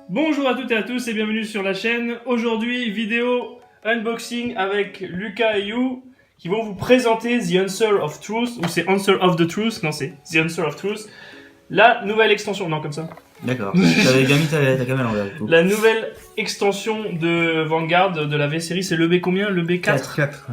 Bonjour à toutes et à tous et bienvenue sur la chaîne. Aujourd'hui, vidéo unboxing avec Lucas et You qui vont vous présenter The Answer of Truth, ou c'est Answer of the Truth, non c'est The Answer of Truth, la nouvelle extension, non comme ça. D'accord, t'avais bien mis ta caméra à l'envers. La nouvelle extension de Vanguard de la V-Série, c'est le B combien? Le B4 4.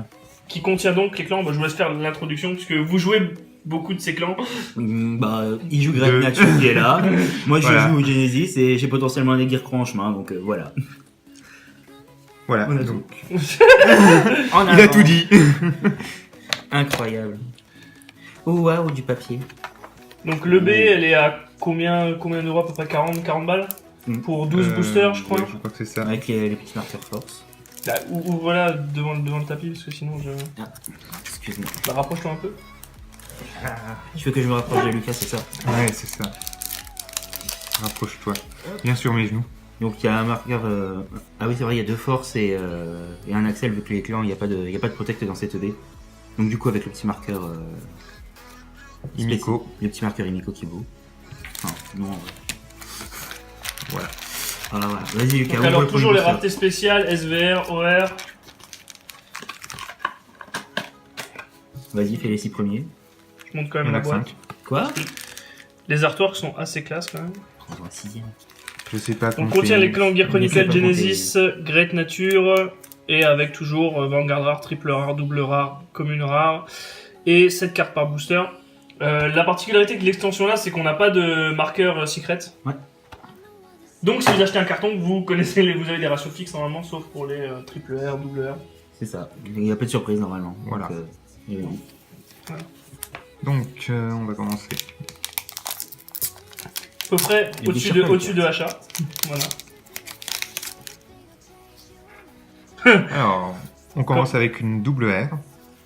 qui contient donc les clans. Bah, je vous laisse faire l'introduction puisque vous jouez beaucoup de ces clans. Il joue Great Nature qui est là. Moi je Voilà. joue Genesis et j'ai potentiellement des Gearcraw en chemin, donc voilà. Voilà, On a donc, En il a avant. tout dit. Incroyable. Oh waouh, du papier. Donc le B, elle est à combien d'euros? À peu près 40 balles pour 12 boosters, je crois. Ouais, je crois que c'est ça. Avec les petits marqueurs force. Là, ou voilà, devant le tapis, parce que sinon je... Excuse-moi. Bah, rapproche-toi un peu. Tu veux que je me rapproche de Lucas, c'est ça? Ouais, c'est ça. Rapproche-toi. Bien sur mes genoux. Donc il y a un marqueur. Ah oui, c'est vrai, il y a deux forces et un Axel, vu que les clans, il n'y a pas de protect dans cette ED. Donc du coup, avec le petit marqueur. Imiko. Le petit marqueur Imiko qui est beau. Enfin, non, en vrai. Voilà. Voilà, voilà. Vas-y, Lucas. Donc, ouvre alors le toujours les premier raretés spéciales, SVR, OR. booster. Vas-y, fais les 6 premiers. Je montre quand Il y même en la a que boîte. 5. Quoi? Les artworks sont assez classe quand même. On voit un sixième. Je sais pas On compter. contient les clans Gear Mais c'est Chronicle, pas Genesis, Great Nature, et avec toujours Vanguard rare, triple rare, double rare, commune rare, et 7 cartes par booster. La particularité de l'extension là, c'est qu'on n'a pas de marqueur secret. Ouais. Donc si vous achetez un carton, vous connaissez vous avez des ratios fixes normalement, sauf pour les triple R, double R. C'est ça. Il n'y a pas de surprise normalement. Voilà. Donc, et- Donc, on va commencer. À peu près Et au-dessus des de achat. Voilà. Alors, on commence avec une double R.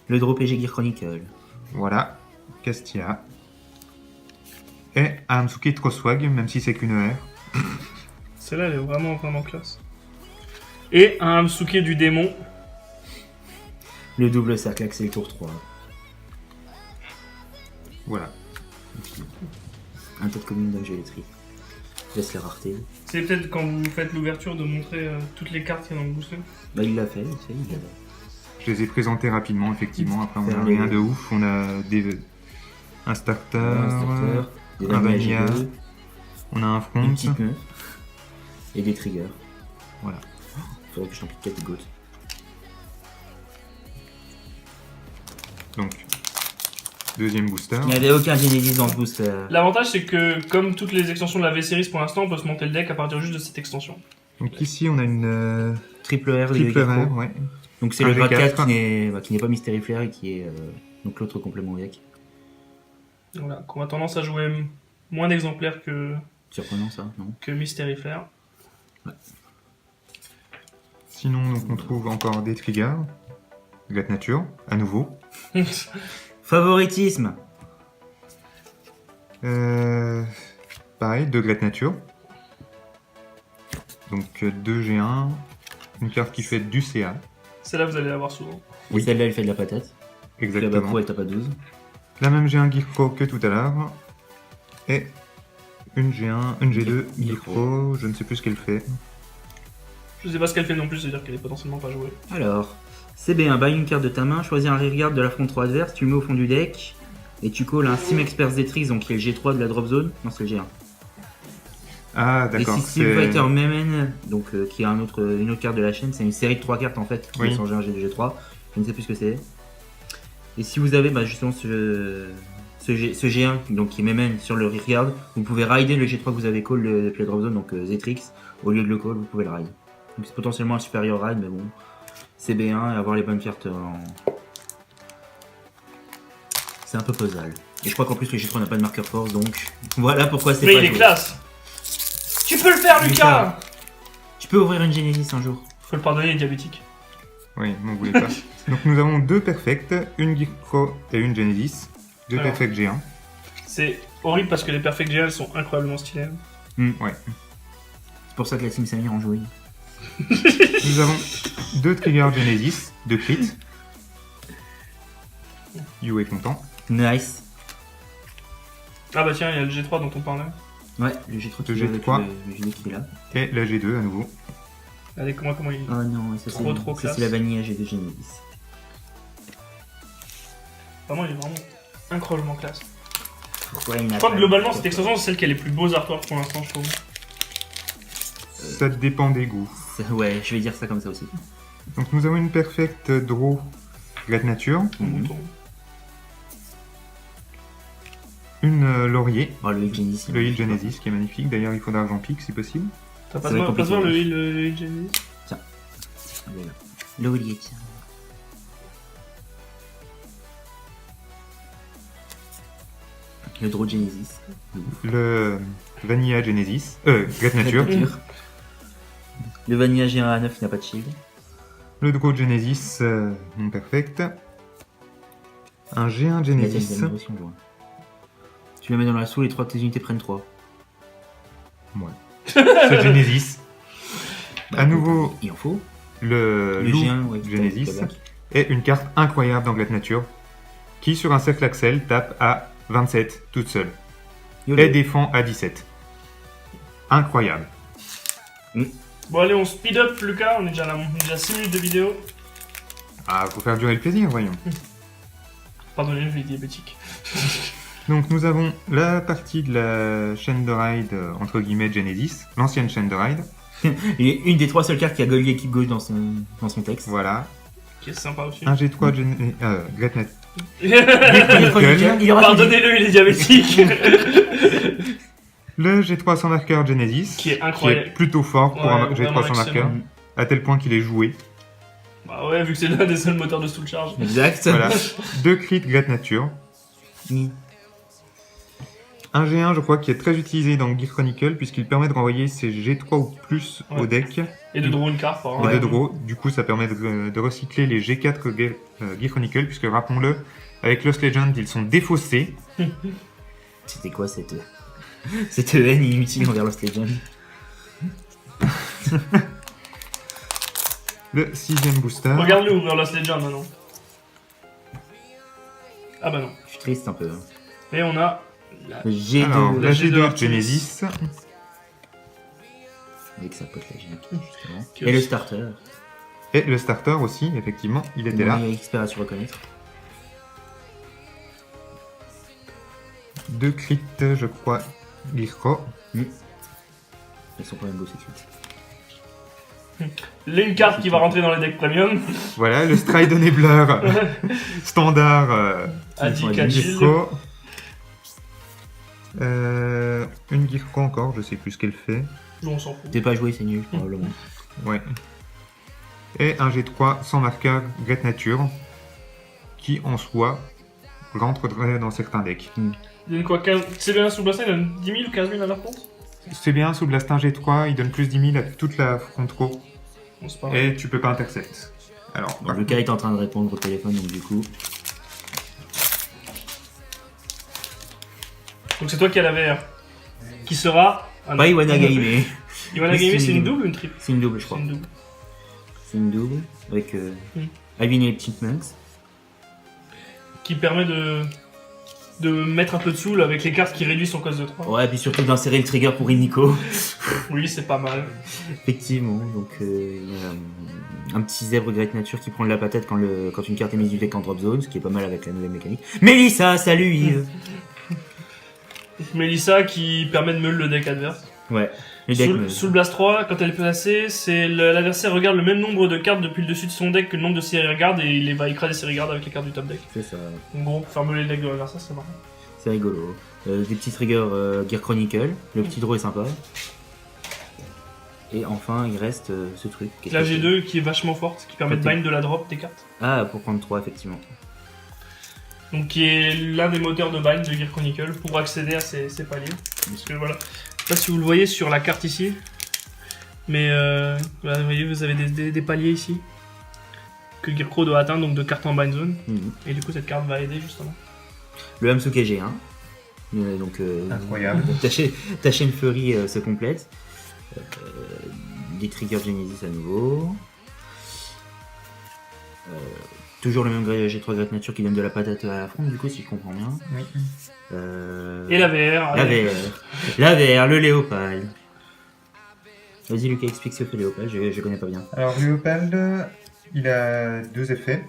Le drop PG Gear Chronicle. Voilà. Castilla. Et Ahamsuke Troswag, même si c'est qu'une R. Celle-là, elle est vraiment classe. Et un Hamsuke du démon. Le double cercle Axel tour 3. Voilà. Un tas de communes d'objets électriques. Laisse les raretés. C'est peut-être quand vous faites l'ouverture de montrer toutes les cartes qu'il y a dans le booster. Bah il l'a fait, il l'a. Je les ai présentés rapidement, effectivement. Après, on a Faire rien les- de ouf. On a un starter, Un starter, des un vanilla vanilla, G2, on a un une front. petite meuf et des triggers. Voilà. Faudrait que je t'en pique 4 gouttes. Donc, deuxième booster. Il n'y avait aucun Genesis dans ce booster. L'avantage, c'est que comme toutes les extensions de la V-Series pour l'instant, on peut se monter le deck à partir juste de cette extension. Donc ici, on a une Triple R, triple Gearcraw. R, ouais. Donc c'est Un le grade V4. 4 qui n'est pas Mystery Flare et qui est donc l'autre complément deck. Voilà, qu'on a tendance à jouer moins d'exemplaires Surprenant ça, non? que Mystery Flare. Sinon, donc, on trouve encore des triggers. Great Nature, à nouveau. Favoritisme. Pareil, deux Great Nature. Donc 2 G1, une carte qui fait du CA. Celle-là, vous allez l'avoir souvent. Et Oui. celle-là elle fait de la patate. La Exactement. Bapro elle tape à 12. La même G1 Gearcraw que tout à l'heure. Et une G1, une G2 Gearcraw, je ne sais plus ce qu'elle fait. Je sais pas ce qu'elle fait non plus, c'est-à-dire qu'elle est potentiellement pas jouée. Alors, CB1, baille une carte de ta main, choisis un rearguard de la front 3 adverse, tu le mets au fond du deck, et tu calls un Sim Expert Zetrix, donc qui est le G3 de la drop zone. Non, c'est le G1. Ah, Et d'accord. si Steel Fighter Memen, donc qui est une autre carte de la chaîne, c'est une série de 3 cartes en fait, qui Oui. sont G1, G2, G3. Je ne sais plus ce que c'est. Et si vous avez justement ce G1, donc qui est Memen sur le rearguard, vous pouvez rider le G3 que vous avez call depuis la drop zone, donc Zetrix. Au lieu de le call, vous pouvez le ride. Donc c'est potentiellement un supérieur ride, mais bon. CB1 et avoir les bonnes cartes en... C'est un peu puzzle. Et je crois qu'en plus le G3 n'a pas de marqueur force, donc voilà pourquoi c'est Mais pas il est joué. classe! Tu peux le faire, Lucas! Lucas. Tu peux ouvrir une Genesis un jour. Faut le pardonner, il est diabétique. Oui, m'en voulez pas. Donc nous avons deux Perfect, une Gearcraw et une Genesis. Deux Alors. Perfect G1. C'est horrible parce que les Perfect GL sont incroyablement stylés. Ouais. C'est pour ça que la Team Samir en joue. Nous avons deux triggers Genesis, de crit. You est content. Nice. Ah bah tiens, il y a le G3 dont on parlait. Ouais, le G3 qui Le va avec G3. le G2 qui est là. Et la G2 à nouveau. Regardez comment il... Oh non, ça Trop ça classe. c'est la vanille G2 Genesis. Vraiment, il est vraiment incroyablement classe. Pourquoi il Je crois que globalement, cette extension, c'est celle qui a les plus beaux artworks pour l'instant, je trouve. Ça dépend des goûts. Ouais, je vais dire ça comme ça aussi. Donc nous avons une perfect draw Great Nature, Mhm. une laurier, Oh, le Genesis. le Hill Genesis qui est magnifique. D'ailleurs, il faudra que j'en pique si possible. T'as pas Ça va être de voir compliqué. le Hill Genesis? Laurier, tiens. Le Draw Genesis. Le Vanilla Genesis, Great Nature, Le Vanilla G1A9 qui n'a pas de shield. le Draw Genesis non perfect, un G1 Genesis, Tu le mets dans la soul et 3 de tes unités prennent 3. ce Genesis, à nouveau Il en faut. le Le loup G1, ouais, qui Genesis tape avec. et une carte incroyable dans Great Nature qui sur un cercle Axel tape à 27 toute seule Yolo. et défend à 17. Incroyable. Bon, allez, on speed up, Lucas. On est déjà là, on est déjà 6 minutes de vidéo. Ah, faut faire durer le plaisir, voyons. Pardonnez, je vais être diabétique. Donc nous avons la partie de la chaîne de ride entre guillemets Genesis, l'ancienne chaîne de ride. Il est une des 3 seules cartes qui a Gold l'équipe gauche dans son texte. Voilà. Qui est sympa aussi. Un G3 Great Nature. Il aura Pardonnez-le, il est diabétique. Le G3 sans marqueur Genesis, Qui est incroyable. qui est plutôt fort pour Ouais, un G3 vraiment sans marqueur, excellent. à tel point qu'il est joué. Bah ouais, vu que c'est l'un des seuls moteurs de Soul Charge. Exact. Voilà. 2 crits Great Nature. Mm. Un G1, je crois, qui est très utilisé dans Gear Chronicle, puisqu'il permet de renvoyer ses G3 ou plus Ouais. au deck Et de draw une carte par et an. de draw. Du coup, ça permet de recycler les G4 Gear Chronicle, puisque rappelons-le, avec Lost Legend, ils sont défaussés. C'était quoi cette haine inutile envers Lost Legend? Le 6ème booster. Regarde-le ouvrir Lost Legend maintenant. Ah bah non. Je suis triste un peu. Et on a la... Le G2 Alors, la G2 G2 Artemis. Genesis. avec sa pote la G, justement. Qui Et le aussi. starter. Et le starter aussi, effectivement, il était là. Il y a XP à se reconnaître. 2 crits, je crois, Gearcro. Ils sont quand même beaux ces crits. Une carte qui va rentrer dans les decks premium. Voilà, le Stride Enabler standard Adi Ils sont Kachil. Gearcro. Une Gearcro encore, je sais plus ce qu'elle fait. On s'en fout. T'es pas joué, c'est nul, probablement. Ouais. Et un G3 sans marqueur Great Nature, qui en soi rentrerait dans certains decks. Il donne quoi 15... C'est bien sous bassin, il donne 10 000 ou 15 000 à leur compte. C'est bien, sous Blastin G3, il donne plus 10 000 à toute la front row, Bon, c'est pas grave. et tu peux pas intercept. Alors, Donc, le cas est en train de répondre au téléphone, donc du coup. Donc c'est toi qui as la VR. Qui sera... Pas Iwana Game, Iwana Mais Game, c'est c'est une une double. double ou une triple? c'est une double, je C'est crois. une double. C'est une double, avec Alvin et les Chipmunks. Qui permet de mettre un peu de soul avec les cartes qui réduisent son cost de 3. Ouais, et puis surtout d'insérer le trigger pour Inico. Oui, c'est pas mal. Effectivement, donc il y a un petit zèbre Great Nature qui prend de la patate quand une carte est mise du deck en drop zone, ce qui est pas mal avec la nouvelle mécanique. Mélissa, salut Yves. Mélissa qui permet de meule le deck adverse. Ouais, le deck Sous le Blast 3, quand elle est placée, c'est l'adversaire regarde le même nombre de cartes depuis le dessus de son deck que le nombre de séries regarde et il va écraser ses regards avec les cartes du top deck. c'est ça, En gros, pour faire meuler le deck de l'adversaire, c'est marrant. c'est rigolo. Des petits triggers Gear Chronicle, le petit draw est sympa. Et enfin, il reste ce truc. Qu'est-ce La que c'est G2 qui est vachement forte, qui permet de bind de la drop des cartes. Ah, pour prendre 3, effectivement. Donc qui est l'un des moteurs de bind de Gear Chronicle pour accéder à ces paliers. Parce que voilà, je sais pas si vous le voyez sur la carte ici, mais voilà, vous voyez, vous avez des paliers ici que Gearcro doit atteindre, donc de cartes en bind zone. Mhm. Et du coup, cette carte va aider justement. Le Hamsuke G1. Donc, Incroyable. ta chaîne Fury se complète. Des triggers Genesis à nouveau. Toujours le même G3 Great Nature qui donne de la patate à la fronde, du coup, si je comprends bien. Oui. Et la VR. La VR. La VR, le Léopard. Vas-y, Lucas, explique ce que fait Léopard, je connais pas bien. Alors, Léopald, il a deux effets.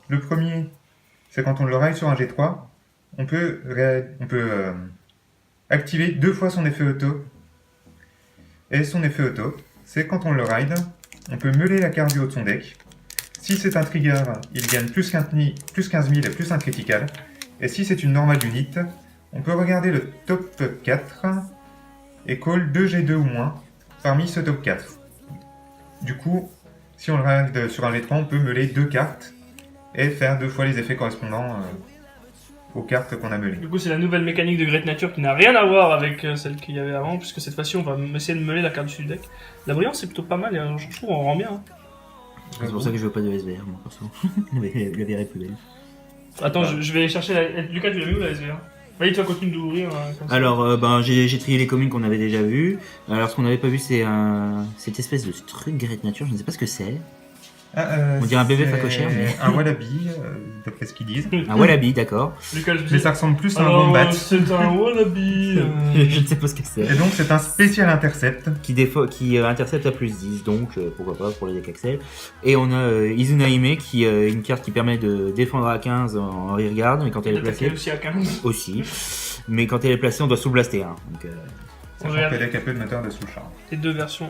Le premier, c'est quand on le ride sur un G3, on peut activer 2 fois son effet auto. Et son effet auto, c'est quand on le ride, on peut meuler la carte du haut de son deck. Si c'est un trigger, il gagne plus 15 000 et plus un critical. Et si c'est une normale unit, on peut regarder le top 4 et call 2 G2 ou moins parmi ce top 4. Du coup, si on le ride sur un G3, on peut meuler 2 cartes et faire 2 fois les effets correspondants aux cartes qu'on a meulées. Du coup, c'est la nouvelle mécanique de Great Nature qui n'a rien à voir avec celle qu'il y avait avant, puisque cette fois-ci, on va essayer de meuler la carte du deck. La brillance, c'est plutôt pas mal, et je trouve on rend bien. Hein. C'est pour ça que je veux pas de SVR, moi, perso. La VR est plus belle. Attends, je vais aller chercher Lucas, tu l'as vu où la SVR? Vas-y, tu vas continuer d'ouvrir. Comme ça. Alors, j'ai trié les communes qu'on avait déjà vues. Alors, ce qu'on n'avait pas vu, c'est cette espèce de truc Great Nature, je ne sais pas ce que c'est. On dirait un bébé c'est facochère, mais... un wallaby, d'après ce qu'ils disent. Un wallaby, d'accord. Lucas, je dis. Mais ça ressemble plus à un Alors, wombat. c'est un wallaby. Je ne sais pas ce que c'est. Et donc, c'est un spécial intercept. Qui intercepte à plus 10, donc pourquoi pas pour les decks Axel. Et on a Izunaime, qui une carte qui permet de défendre à 15 en rearguard, mais quand elle est D'attaquer placée... aussi à 15. Aussi. Mais quand elle est placée, on doit sous-blaster. Hein. Donc, Sachant regarde. que le deck a peu de moteur de sous-charge. Les deux versions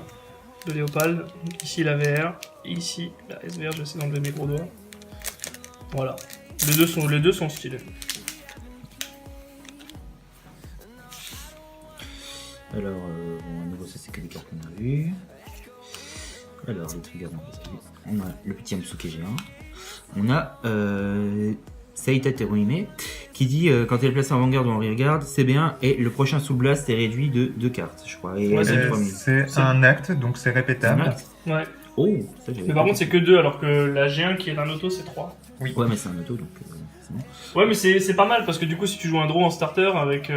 de Léopald. Ici la VR, ici la SVR, j'essaie d'enlever mes gros doigts. Voilà. Les deux sont stylés. alors, bon, à nouveau, ça c'est que des cartes qu'on a vues. Alors, les triggers, on a le petit Amsuke géant. On a Saita Teruhime qui dit quand elle est placée en vanguard ou en rearguard, c'est bien, et le prochain sous blast est réduit de 2 cartes, je crois. Et Ouais, elle c'est donne 3 000. C'est un acte, donc c'est répétable. Un acte. Ouais. Oh, ça j'avais Mais par pas contre, c'est que 2, alors que la G1 qui est un auto, c'est 3. Oui. Ouais, mais c'est un auto, donc c'est bon. Ouais, mais c'est pas mal parce que du coup, si tu joues un draw en starter avec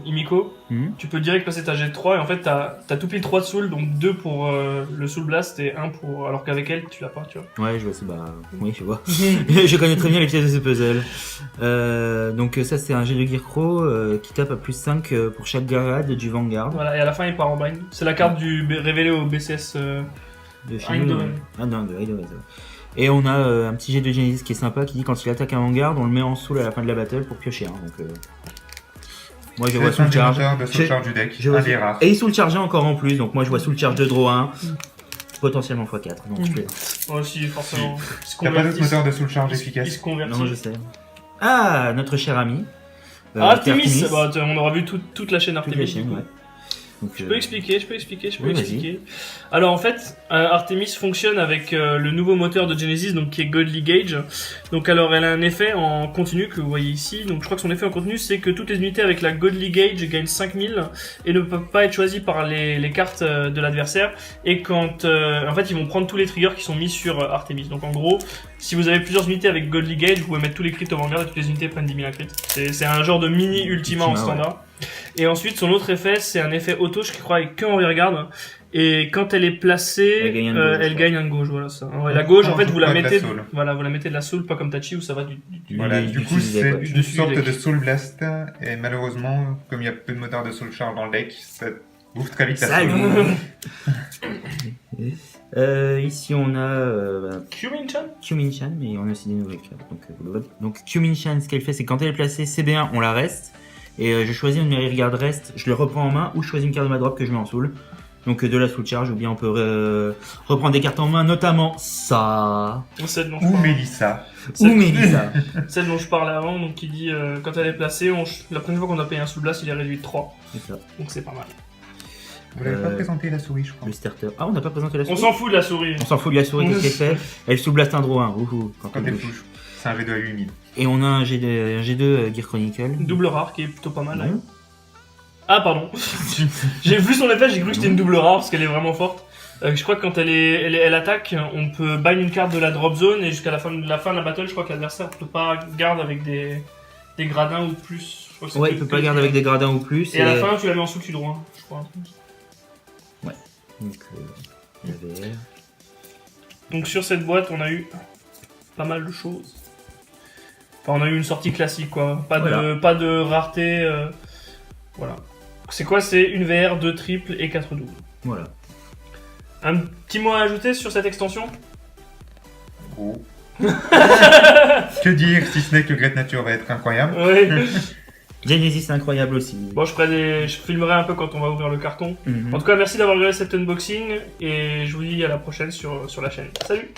Imiko, Mhm. tu peux direct passer ta G3 et en fait, t'as tout pile 3 de soul, donc 2 pour le soul blast et 1 pour. Alors qu'avec elle, tu l'as pas, tu vois. Ouais, je vois ça, bah oui, je vois. Je connais très bien les pièces de ce puzzle. Donc ça, c'est un jet de Gearcrow qui tape à plus 5 pour chaque grade du Vanguard. Voilà, et à la fin, il part en bind. C'est la carte révélée au BCS. De chez nous, Eindhoven. Ah non, de Eindhoven, ça va. Et on a un petit jet de Genesis qui est sympa, qui dit quand il attaque un Vanguard, on le met en soul à la fin de la battle pour piocher. Hein, donc, moi je vois C'est soul un des charge. moteurs de sous-charge du deck, Je vois un des rares. Et il soul charge encore en plus, donc moi je vois soul charge de draw 1, potentiellement x4. Donc je plaisante. Ouais, si, forcément. T'as pas d'autre moteur de sous-charge Il se efficace. convertit. Non, je sais. Ah, notre cher ami. Artemis, bah, on aura vu toute la chaîne Toute Artemis. la chaîne, du coup. ouais. Donc, Je peux expliquer. Oui, vas-y. expliquer. Alors en fait, Artemis fonctionne avec le nouveau moteur de Genesis, donc qui est Godly Gauge. Donc alors elle a un effet en continu que vous voyez ici. Donc je crois que son effet en continu, c'est que toutes les unités avec la Godly Gauge gagnent 5000 et ne peuvent pas être choisies par les cartes de l'adversaire. Et quand en fait ils vont prendre tous les triggers qui sont mis sur Artemis. Donc en gros, si vous avez plusieurs unités avec Godly Gauge, vous pouvez mettre tous les crits au vanguard et toutes les unités prennent 10 000 crit. C'est un genre de mini Ultima en standard. Et ensuite, son autre effet, c'est un effet auto, je crois, avec que en rearguard. Et quand elle est placée, elle gagne un gauge, voilà ça. Ouais, la gauge, en fait, vous la mettez, voilà, vous la mettez de la soul, pas comme Tachi où ça va du Voilà, du coup, c'est du une dessus sorte du deck. de Soul Blast, et malheureusement, comme il y a peu de moteur de Soul Charge dans le deck, ça ouvre très vite la Salut. Soul. Ici on a Kyumin-chan. Kyumin-chan, mais on a aussi des nouvelles cartes. Donc Kyumin-chan, ce qu'elle fait, c'est quand elle est placée CB1, on la reste. Et je choisis une de mes regarde reste, je le reprends en main, ou je choisis une carte de ma drop que je mets en soul. Donc de la soul charge, ou bien on peut reprendre des cartes en main, notamment ça. Celle dont je Ou parle. Mélissa. Ou Mélissa. Celle dont je parlais avant, donc qui dit quand elle est placée, la première fois qu'on a payé un soul blast, il est réduit de 3. C'est ça. Donc c'est pas mal. Vous l'avez pas présenté la souris, je crois. Le starter. Ah, on n'a pas présenté la On souris. s'en fout de la souris. On s'en fout de la souris, qu'est-ce qu'elle fait? Elle sous-blast un draw 1. Quand elle touche. C'est un G2 à 8000. Et on a un G2 Gear Chronicle. Double rare qui est plutôt pas mal. Non. Là. Ah pardon. J'ai vu son effet, j'ai cru que c'était une double rare parce qu'elle est vraiment forte. Je crois que quand elle attaque, on peut bind une carte de la drop zone et jusqu'à la fin de la battle, je crois que l'adversaire peut pas garder avec des gradins ou plus. Je crois que c'est Ouais, que- il peut pas que- garder avec des gradins ou plus. Et à la fin, tu la mets en sous, tu droit, je crois. Donc, la VR. Donc sur cette boîte, on a eu pas mal de choses. Enfin, on a eu une sortie classique, quoi. Pas Voilà. de rareté. Voilà. C'est quoi? C'est une VR, 2 triples et 4 doubles. Voilà. Un petit mot à ajouter sur cette extension? Gros. Que dire si ce n'est que Great Nature va être incroyable. Oui. Genesis, c'est incroyable aussi. Bon, je filmerai un peu quand on va ouvrir le carton. Mhm. En tout cas, merci d'avoir regardé cet unboxing et je vous dis à la prochaine sur la chaîne. Salut!